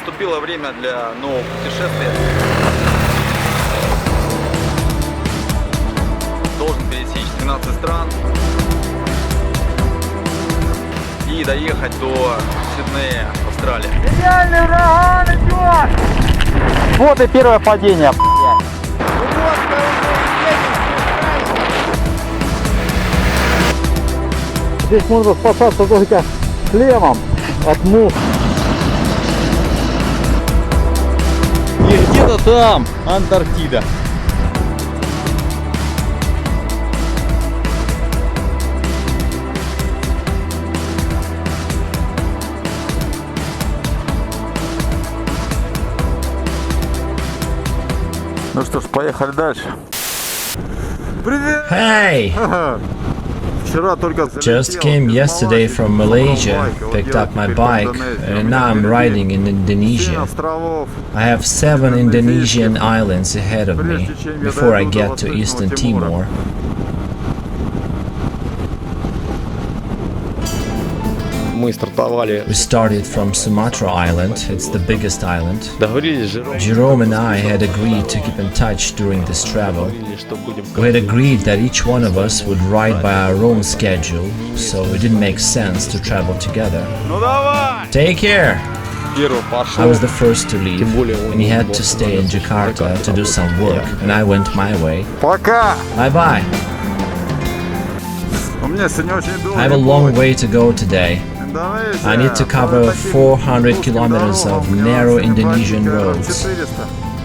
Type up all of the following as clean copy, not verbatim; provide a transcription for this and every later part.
Наступило время для нового путешествия. Должен пересечь 12 стран и доехать до Сиднея, Австралия. Реальный ураган идет! Вот и первое падение. Здесь можно спасаться только шлемом от мух. И где-то там Антарктида. Ну что ж, поехали дальше. Привет! Hey! Just came yesterday from Malaysia, picked up my bike, and now I'm riding in Indonesia. I have 7 Indonesian islands ahead of me before I get to Eastern Timor. Мы стартовали. We started from Sumatra Island, it's the biggest island. Jerome and I had agreed to keep in touch during this travel. We had agreed that each one of us would ride by our own schedule, so it didn't make sense to travel together. Take care! I was the first to leave, and he had to stay in Jakarta to do some work, and I went my way. Bye-bye! I have a long way to go today. I need to cover 400 kilometers of narrow Indonesian roads,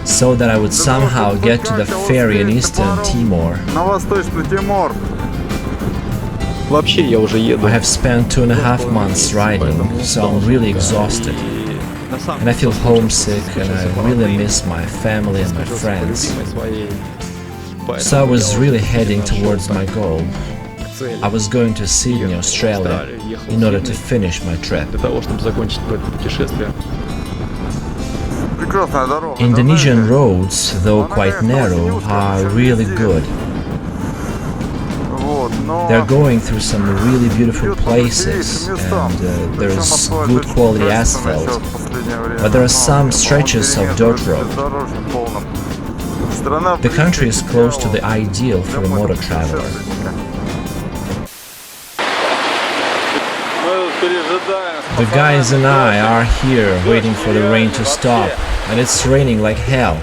so that I would somehow get to the ferry in Eastern Timor. I have spent 2.5 months riding, so I'm really exhausted. And I feel homesick, and I really miss my family and my friends. So I was really heading towards my goal. I was going to Sydney, Australia, in order to finish my trip. Indonesian roads, though quite narrow, are really good. They're going through some really beautiful places, and there's good quality asphalt, but there are some stretches of dirt road. The country is close to the ideal for a motor traveler. The guys and I are here waiting for the rain to stop, and it's raining like hell.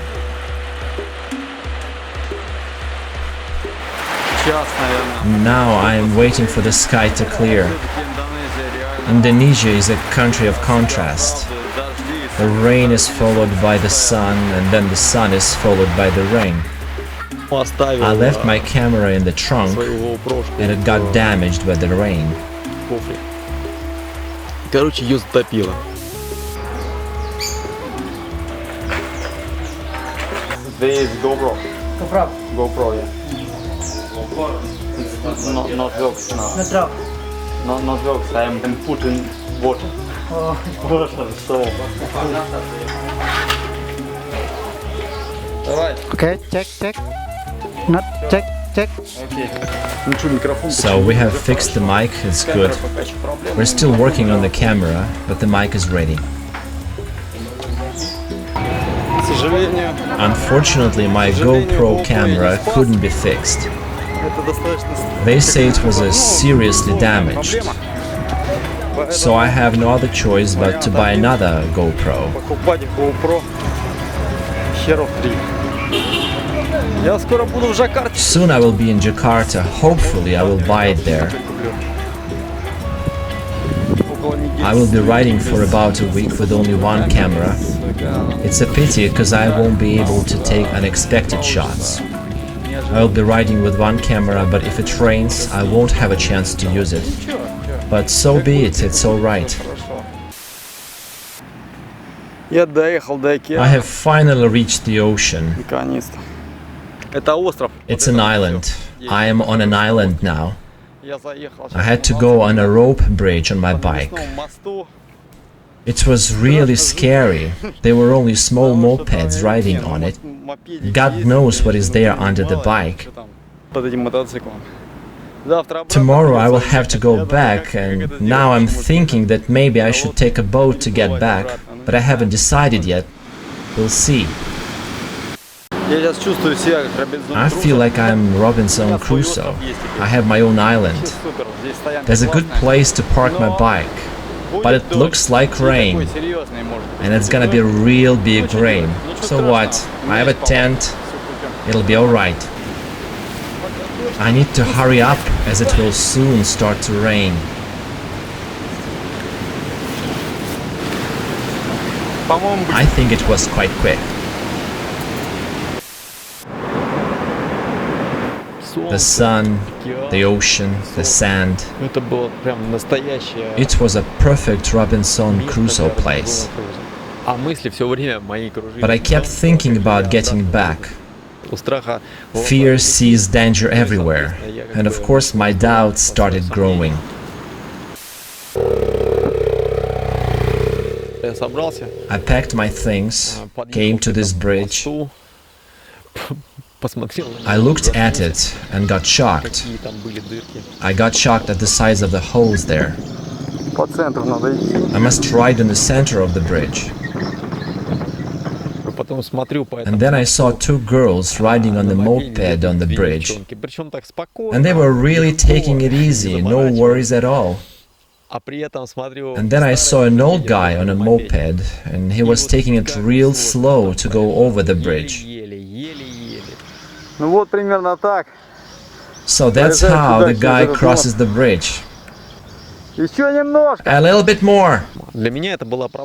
Now I am waiting for the sky to clear. Indonesia is a country of contrast. The rain is followed by the sun, and then the sun is followed by the rain. I left my camera in the trunk, and it got damaged by the rain. Короче, ее затопило. There is GoPro. GoPro. GoPro, yeah. Not works now. Not drop. Not works. I am put in water. Oh. Water, so. Давай. Okay, check. Not check. Okay. So we have fixed the mic, it's good. We're still working on the camera, but the mic is ready. Unfortunately, my GoPro camera couldn't be fixed. They say it was seriously damaged. So I have no other choice but to buy another GoPro. Soon I will be in Jakarta. Hopefully I will buy it there. I will be riding for about a week with only one camera. It's a pity because I won't be able to take unexpected shots. I will be riding with one camera, but if it rains, I won't have a chance to use it. But so be it, it's alright. I have finally reached the ocean. It's an island. I am on an island now. I had to go on a rope bridge on my bike. It was really scary. There were only small mopeds riding on it. God knows what is there under the bike. Tomorrow I will have to go back, and now I'm thinking that maybe I should take a boat to get back, but I haven't decided yet. We'll see. I feel like I'm Robinson Crusoe. I have my own island. There's a good place to park my bike, but it looks like rain, and it's gonna be a real big rain. So what? I have a tent. It'll be alright. I need to hurry up, as it will soon start to rain. I think it was quite quick. The sun, the ocean, the sand. It was a perfect Robinson Crusoe place. But I kept thinking about getting back. Fear sees danger everywhere, and of course my doubts started growing. I packed my things, came to this bridge. I looked at it and got shocked. I got shocked at the size of the holes there. I must ride in the center of the bridge. And then I saw two girls riding on the moped on the bridge. And they were really taking it easy, no worries at all. And then I saw an old guy on a moped, and he was taking it real slow to go over the bridge. So that's how the guy crosses the bridge. A little bit more.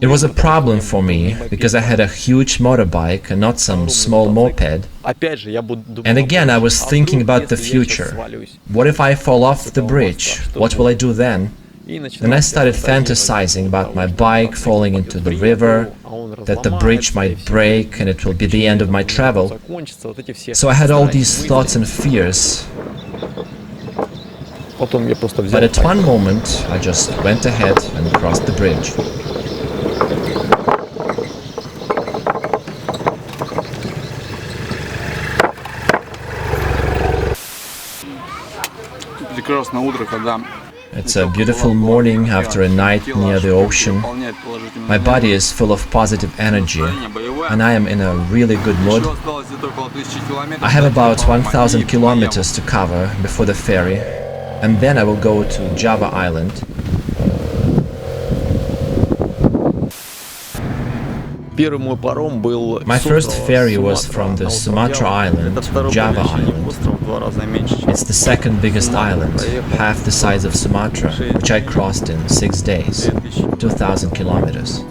It was a problem for me, because I had a huge motorbike and not some small moped. And again, I was thinking about the future. What if I fall off the bridge? What will I do then? Then I started fantasizing about my bike falling into the river, that the bridge might break and it will be the end of my travel. So I had all these thoughts and fears. But at one moment, I just went ahead and crossed the bridge. It's a beautiful morning after a night near the ocean. My body is full of positive energy, and I am in a really good mood. I have about 1,000 kilometers to cover before the ferry, and then I will go to Java Island. My first ferry was from the Sumatra Island to Java Island. It's the second biggest island, half the size of Sumatra, which I crossed in 6 days, 2,000 kilometers.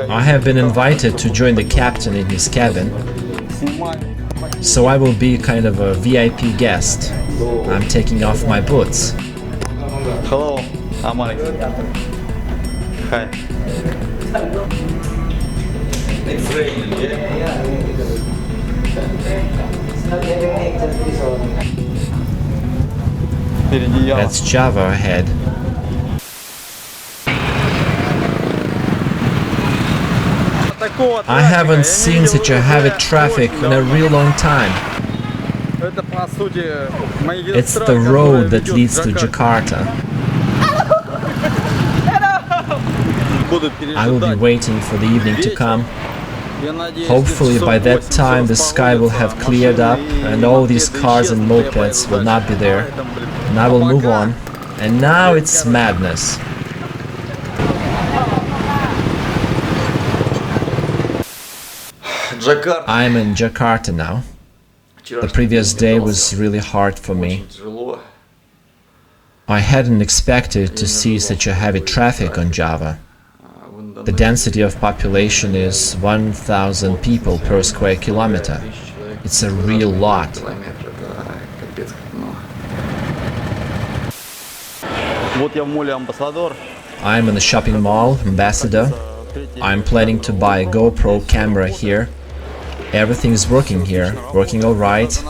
I have been invited to join the captain in his cabin, so I will be kind of a VIP guest. I'm taking off my boots. Hello, I'm Alexei. Hi. It's raining, yeah? That's Java ahead. I haven't seen such a heavy traffic in a real long time. It's the road that leads to Jakarta. I will be waiting for the evening to come. Hopefully by that time the sky will have cleared up and all these cars and mopeds will not be there. And I will move on. And now it's madness. I'm in Jakarta now. The previous day was really hard for me. I hadn't expected to see such a heavy traffic on Java. The density of population is 1,000 people per square kilometer. It's a real lot. I'm in the shopping mall, Ambassador. I'm planning to buy a GoPro camera here. Everything is working here, working alright.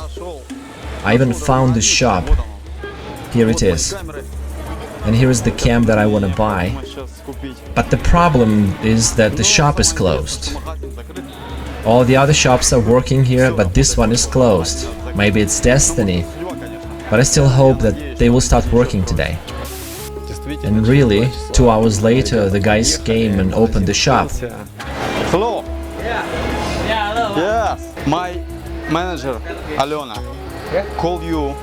I even found the shop. Here it is. and here is the cam that I want to buy. But the problem is that the shop is closed. All the other shops are working here, but this one is closed. Maybe it's destiny, but I still hope that they will start working today. And really, 2 hours later, the guys came and opened the shop. Hello. Yes, my manager Alena call you.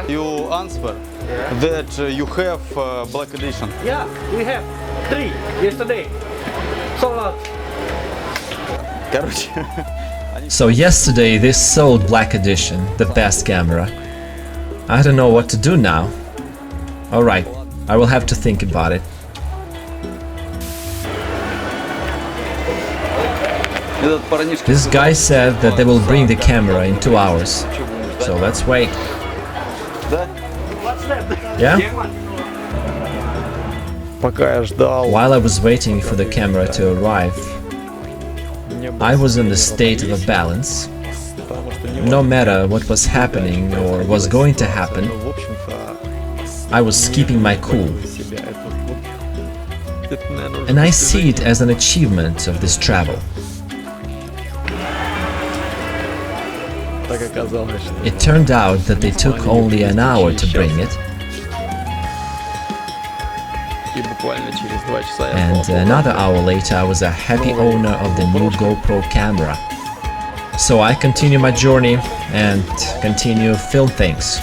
You answer that you have black edition. Yeah, we have 3 yesterday. Sold out. Короче, So yesterday they sold Black Edition, the best camera. I don't know what to do now. Alright, I will have to think about it. This guy said that they will bring the camera in 2 hours. So let's wait. Yeah? Пока я ждал, While I was waiting for the camera to arrive, I was in the state of a balance. No matter what was happening or was going to happen, в общем-то, I was keeping my cool. себя это, наверное, And I see it as an achievement of this travel. так оказалось, что It turned out that they took only an hour to bring it, и буквально через 2 часа я and стал another hour later I was a happy owner of the new GoPro camera. So I continue my journey and continue film things.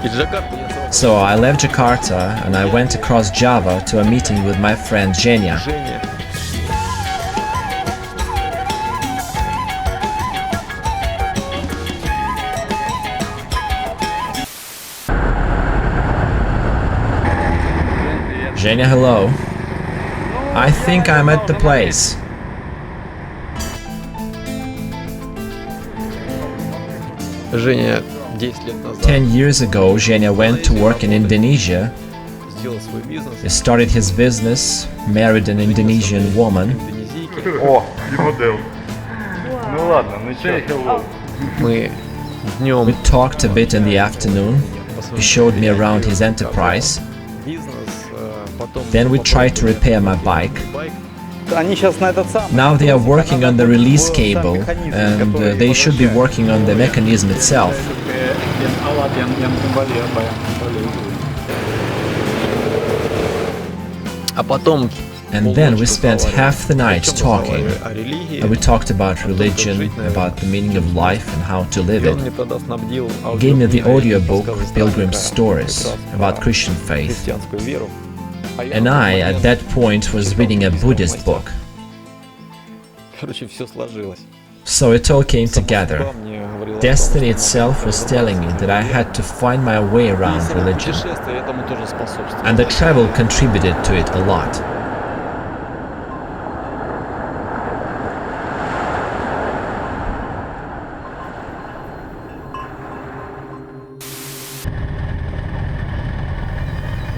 из Джакарты я сразу So I left Jakarta and I went across Java to a meeting with my friend Zhenya. Женя. Zhenya, hello. I think I'm at the place. Женя 10 лет назад 10 years ago, Zhenya went to work in Indonesia. сделал свой бизнес He started his business, married an Indonesian woman. индонезийки. О, и модель. Ну ладно, ну чё? Мы днем We talked a bit in the afternoon. He showed me around his enterprise. бизнес, потом Then we tried to repair my bike. байк. они сейчас на этот самый. Now they are working on the release cable, and they should be working on the mechanism itself. А потом And then we spent half the night talking. о религии. We talked about religion, about the meaning of life and how to live И он it. мне тогда снабдил He gave me the аудиокнигой, audiobook рассказы Pilgrim's старика, Stories как раз about про Christian faith. христианскую веру. А я And на тот I, at момент, that point, was reading a Buddhist book. короче, все сложилось. So it all came together. Судьба мне говорила, Destiny itself was telling me that I had to find my way around что religion. путешествие этому тоже способствует. And the travel contributed to it a lot.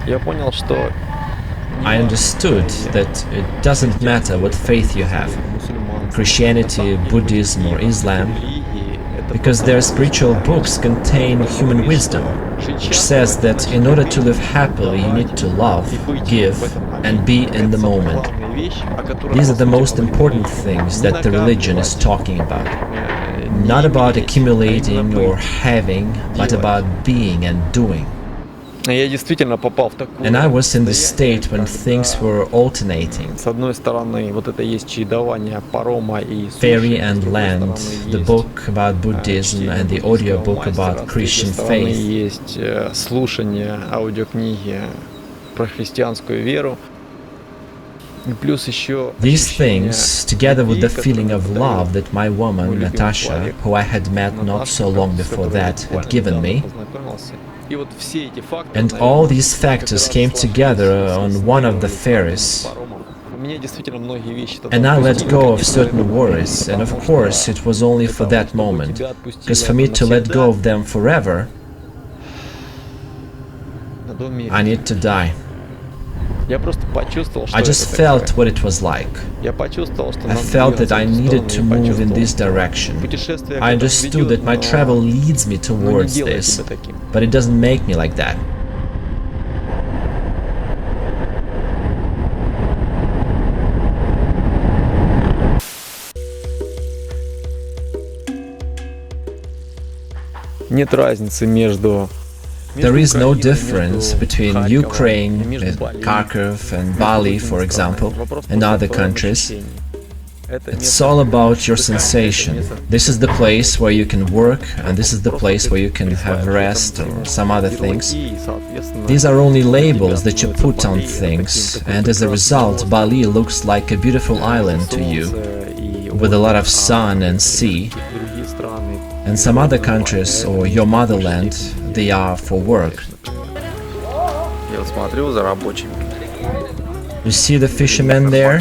Я понял, что I understood that it doesn't matter what faith you have, Christianity, Buddhism or Islam, религии это because their spiritual books contain human wisdom, which says that in order to live happily you need to love, give and be in the moment. главные вещи, о которых These are the по most сути important things that the religion is talking about. Not about accumulating or having, but about being and doing. Я действительно попал в такую. And I was in the state when things were alternating. С одной стороны, вот это есть чередование парома и суши, Fairy с and другой Land, стороны, the есть, book about Buddhism and the audiobook about Christian с третьей стороны, faith. есть слушание аудиокниги про христианскую веру. И плюс еще These ощущение things, together with the любви, feeling которую of дает love that my мой woman, любимый Natasha, человек, who I had met not Наташа, so long с before которой я that, had буквально given недавно me, познакомился. И вот все эти факторы, and наверное, all these как factors раз came сложились together с on one of the этим ferries. паромом. У меня действительно многие вещи тогда And I let отпустили, go of конечно, certain worries, and of course it was only for that moment, because for me to let go of them forever, на том месте. I need to die. Я просто почувствовал, что I это just такое. felt what it was like. Я почувствовал, что I надо felt that двигаться I в эту needed to сторону, и move in почувствовал. this direction. Путешествие I куда-то understood ведет, that my но travel leads me оно не towards делает this, тебя таким. but it doesn't make me like that. Нет разницы между There is no difference between Ukraine, Kharkov and Bali, for example, and other countries. It's all about your sensation. This is the place where you can work, and this is the place where you can have rest or some other things. These are only labels that you put on things, and as a result, Bali looks like a beautiful island to you, with a lot of sun and sea. And some other countries, or your motherland, they are for work. Я смотрю за рабочими. You see the fishermen there?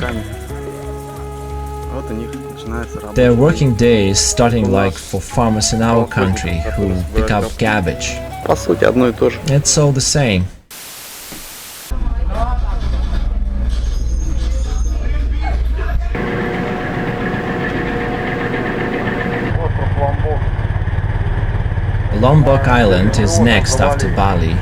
Вот у них начинается работа. Their working day is starting like for farmers in our country who pick up cabbage. По сути, одно и то же. It's all the same. Lombok Island is next after Bali.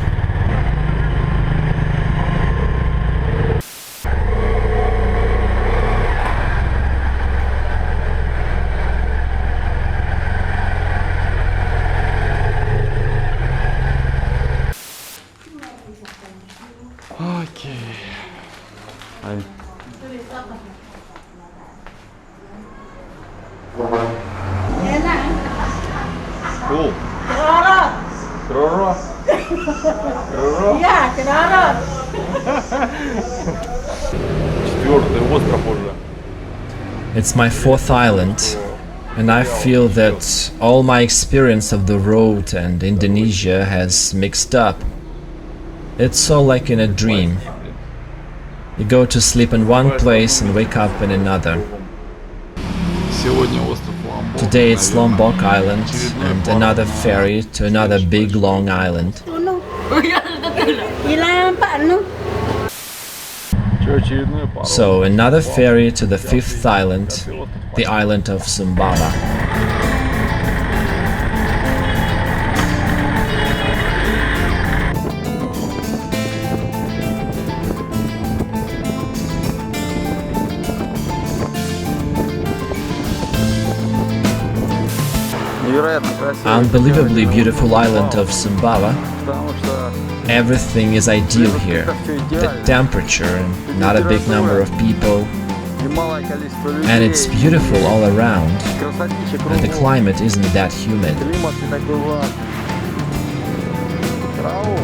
Окей. Cool. Рoro. Я, Рoro. Четвертый остров уже. It's my fourth island, and I feel that all my experience of the road and Indonesia has mixed up. It's all like in a dream. You go to sleep in one place and wake up in another. Сегодня остров Ломбок. Today it's Lombok Island and another ferry to another big long island. Очередной паром. So another ferry to the fifth island, the island of Sumbawa. Невероятно красивый. Unbelievably beautiful island of Sumbawa. Потому что Everything is ideal here. The temperature and not a big number of people. немалое количество людей. And it's beautiful all around. Красотища And the кругом. climate isn't that humid. Климат не такой важный. Траву.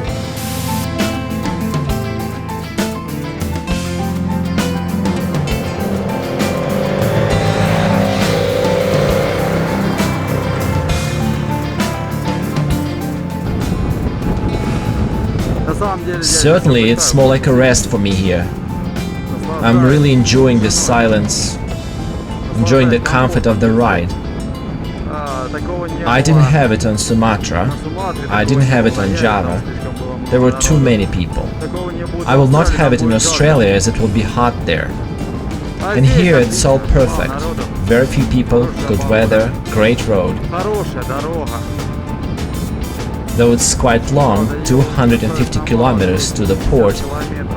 На самом деле, здесь Certainly, it's more like a rest for me here. I'm really enjoying the silence, enjoying the comfort of the ride. такого не I didn't have it on Sumatra. I didn't have it on Java. There were too many people. I will not have it in Australia as it will be hot there. And here it's all perfect. Very few people, good weather, great road. Хорошая дорога. Though it's quite long, 250 kilometers to the port,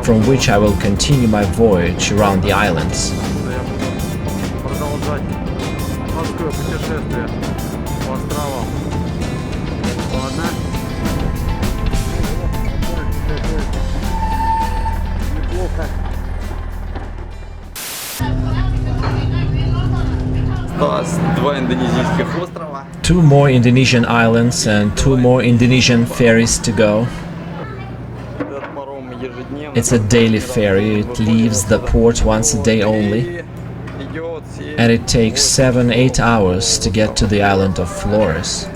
from which I will continue my voyage around the islands. Продолжать морское путешествие по островам. Ладно. Неплохо. Осталось два индонезийских острова. 2 more Indonesian islands and 2 more Indonesian ferries to go. Этот паром ежедневно. It's a daily ferry, it leaves the port once a day only, Идет, едет. and it takes 7-8 hours to get to the island of Flores.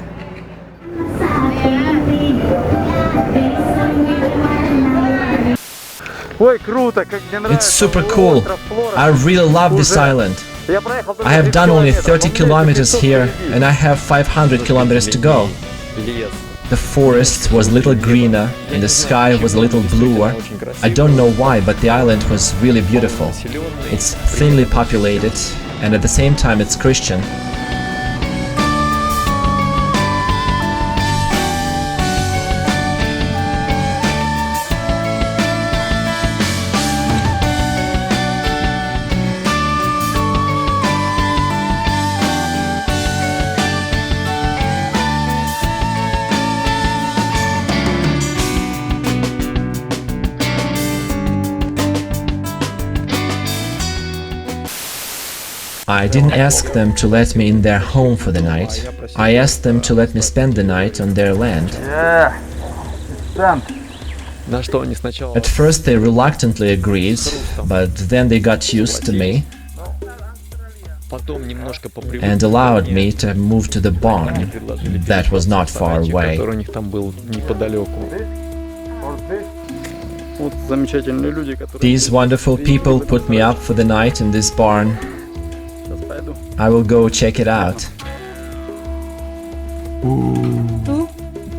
Ой, круто, как мне нравится. It's super cool. Остров Флорес. I really love this island. Я проехал только I have 30 done only километров, 30 а мне kilometers 500 here, впереди. and I have 500 kilometers to go. Лес. The forest was a little greener, and the sky was a little bluer. I don't know why, but the island was really beautiful. It's thinly populated, and at the same time it's Christian. I didn't ask them to let me in their home for the night. I asked them to let me spend the night on their land. Yeah. Stand. На что они сначала At first they reluctantly agreed, but then they got used to me потом немножко and allowed me to move to the barn that was not far away. который у них там был неподалеку. Вот замечательные люди, которые... These wonderful people put me up for the night in this barn. Сейчас пойду. I will go check it out.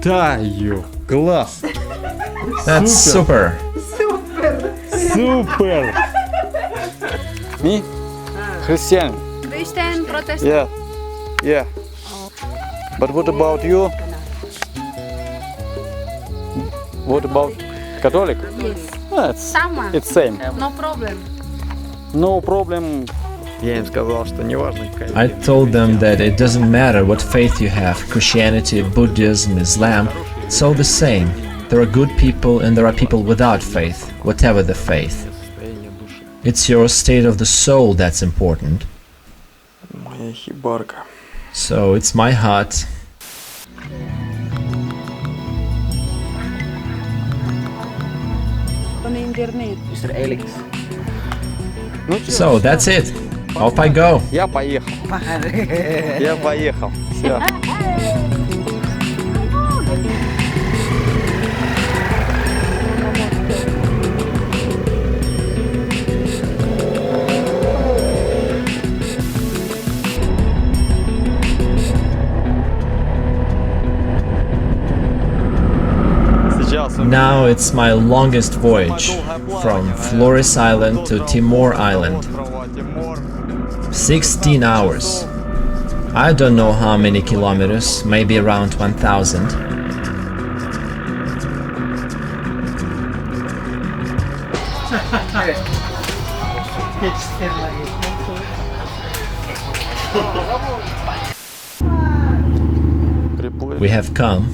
Таю. Класс. That's super. Супер. Me? Christian. Christian protest. Yeah. Yeah. But what about you? What about Catholic? Yes. Someone. It's same. No problem. No problem. Я им сказал, что неважно какая. I told them that it doesn't matter what faith you have, Christianity, Buddhism, Islam, it's all the same. There are good people and there are people without faith, whatever the faith. It's your state of the soul that's important. Моя хибарка. So it's my hut. Mr. Alex. Ну чё, So that's it. Off I go. я поехал. Я поехал. Все. Сейчас у меня Now it's my longest voyage from Flores Island to Timor Island. острова Тимор. 16 hours. I don't know how many kilometers, maybe around 1000. Приплыли. We have come,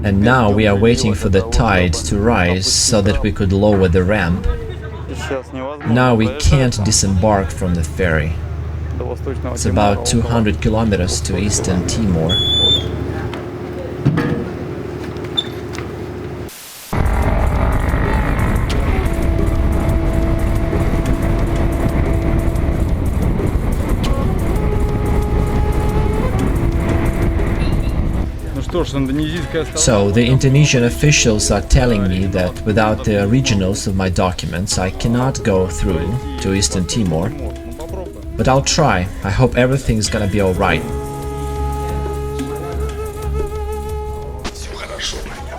and now we are waiting for the tide to rise so that we could lower the ramp. Сейчас невозможно Now we проезжать can't disembark from the ferry. до Восточного It's Тимора. about 200 kilometers to Eastern Timor. Ну что ж, индонезийская So the Indonesian officials are telling me that without the originals of my documents I cannot go through to Eastern Timor. Ну попробуем. But I'll try. I hope everything's gonna be alright.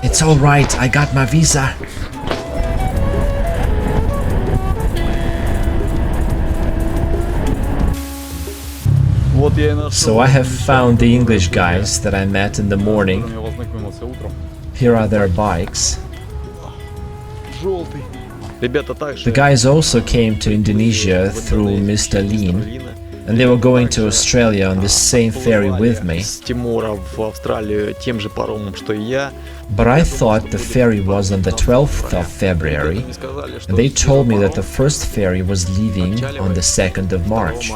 It's alright, I got my visa. Вот я и нашел. So I have found the English guys that I met in the morning. Я познакомился утром. Here are their bikes. Желтый. Ребята также The guys also came to Indonesia through Mr. Lean, and they were going to Australia on the same ferry with me. с Тимора в Австралию тем же паромом, что и я. But I thought the ferry was on the 12th of February, Они сказали, что and they told me that the first ferry was leaving on the 2nd of March.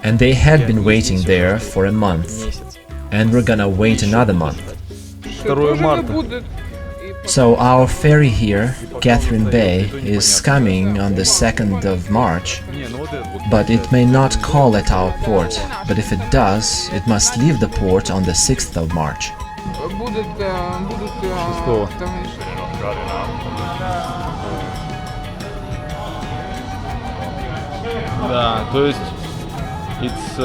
And they had been waiting there for a month, and we're gonna wait another month. 2 марта. So our ferry here, Catherine Bay, is coming on the 2nd of March, Не, ну вот этот вот. but it may not call at our port. But if it does, it must leave the port on the 6th of March. Что? Да, то есть it's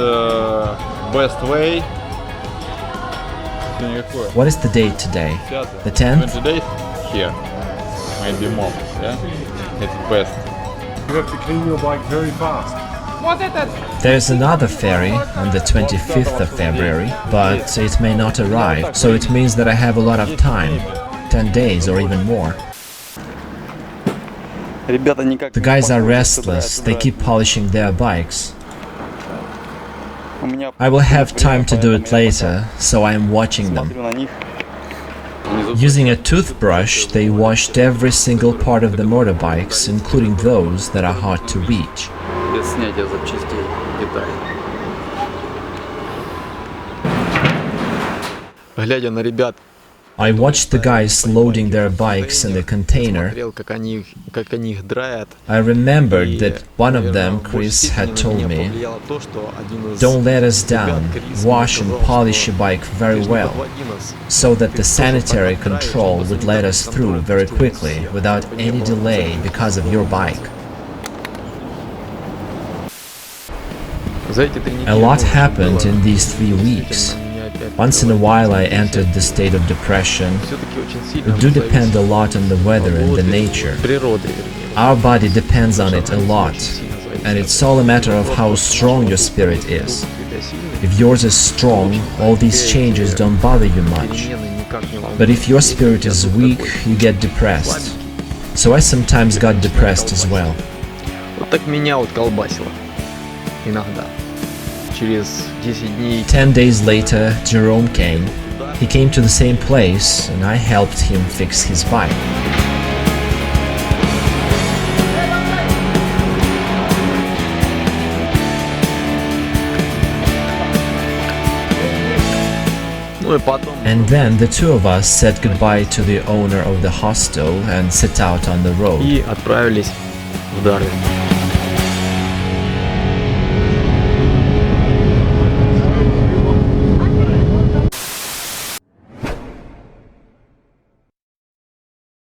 best way. Никакое. What is the date today? 10. The 10th? 20 days here. Maybe more. Yeah? It's best. You have to clean your bike very fast. There's another ferry on the 25th of February, but it may not arrive, so it means that I have a lot of time, 10 days or even more. Ребята никак The не guys are успокоятся, restless, they собираются keep polishing their bikes. брать. У меня I will have time to do it поэтому я later, so I am watching them. смотрю на них. Using a toothbrush, they washed every single part of the motorbikes, including those that are hard to reach. без снятия запчастей, деталей. Глядя на ребят, I watched the guys loading their bikes in the container. смотрел, как они их драят. I remembered И, that one of them, наверное, в большей Chris, степени had на told меня me, повлияло то, что один из "Don't let us ребят, down, Крис, wash мне and сказал, polish что your bike very ты ж не well, подводи нас. so that the sanitary control would let us through very quickly without any delay because of your bike." За эти 3 недели A lot можно happened было in these 3 weeks. действительно меня опять Once in a while I entered the state of depression. Всё-таки очень сильно It do зависит depend a lot on the weather and the от nature. природы, вернее. Our body depends on it a lot, and it's all a matter of how strong your spirit is. If yours is strong, all these changes don't bother you much. But if your spirit is weak, you get depressed. So I sometimes got depressed as well. Вот так меня вот колбасило. Иногда. Через 10 дней 10 days later, Jerome came. He came to the same place, and I helped him fix his bike. ну и потом And then the two of us said goodbye to the owner of the hostel and set out on the road. и отправились в Дарвин.